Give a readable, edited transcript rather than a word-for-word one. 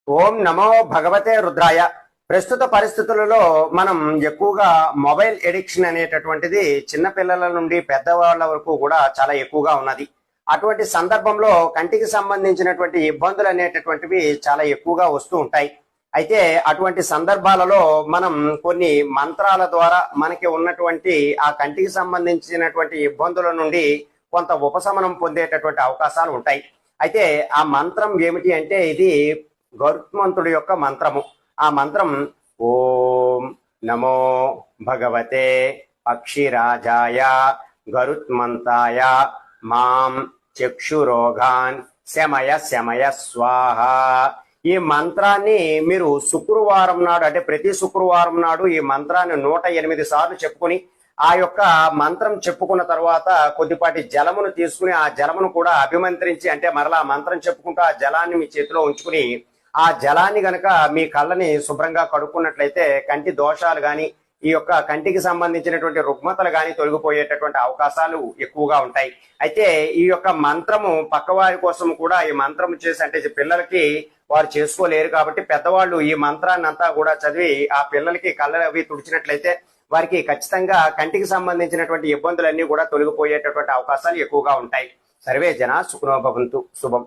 ఓం నమో భగవతే రుద్రాయ. ప్రస్తుత పరిస్థితులలో మనం ఎక్కువగా మొబైల్ ఎడిక్షన్ అనేటటువంటిది చిన్నపిల్లల నుండి పెద్దవాళ్ళ వరకు కూడా చాలా ఎక్కువగా ఉన్నది. అటువంటి సందర్భంలో కంటికి సంబంధించినటువంటి ఇబ్బందులు అనేటటువంటివి చాలా ఎక్కువగా వస్తూ ఉంటాయి. అయితే అటువంటి సందర్భాలలో మనం కొన్ని మంత్రాల ద్వారా మనకి ఉన్నటువంటి ఆ కంటికి సంబంధించినటువంటి ఇబ్బందుల నుండి కొంత ఉపశమనం పొందేటటువంటి అవకాశాలు ఉంటాయి. అయితే ఆ మంత్రం ఏమిటి అంటే ఇది గరుత్మంతుడి యొక్క మంత్రము. ఆ మంత్రం ఓం నమో భగవతే అక్షిరాజాయ గరుత్మంతాయ మాం చక్షురోగాన్ శమయ శమయ స్వాహ. ఈ మంత్రాన్ని మీరు శుక్రవారం నాడు, అంటే ప్రతి శుక్రవారం నాడు ఈ మంత్రాన్ని 108 సార్లు చెప్పుకొని ఆ యొక్క మంత్రం చెప్పుకున్న తర్వాత కొద్దిపాటి జలమును తీసుకుని ఆ జలమును కూడా అభిమంత్రించి, అంటే మరలా మంత్రం చెప్పుకుంటూ ఆ జలాన్ని మీ చేతిలో ఉంచుకుని ఆ జలాన్ని గనక మీ కళ్ళని శుభ్రంగా కడుక్కున్నట్లయితే కంటి దోషాలు గాని ఈ యొక్క కంటికి సంబంధించినటువంటి రుగ్మతలు గాని తొలగిపోయేటటువంటి అవకాశాలు ఎక్కువగా ఉంటాయి. అయితే ఈ యొక్క మంత్రము పక్కవారి కోసం కూడా ఈ మంత్రము చేసి, అంటే పిల్లలకి వారు చేసుకోలేరు కాబట్టి పెద్దవాళ్ళు ఈ మంత్రాన్ని అంతా కూడా చదివి ఆ పిల్లలకి కళ్ళ అవి తుడిచినట్లయితే వారికి ఖచ్చితంగా కంటికి సంబంధించినటువంటి ఇబ్బందులన్నీ కూడా తొలగిపోయేటటువంటి అవకాశాలు ఎక్కువగా ఉంటాయి. సర్వే జన సుఖనో భవంతు. శుభం.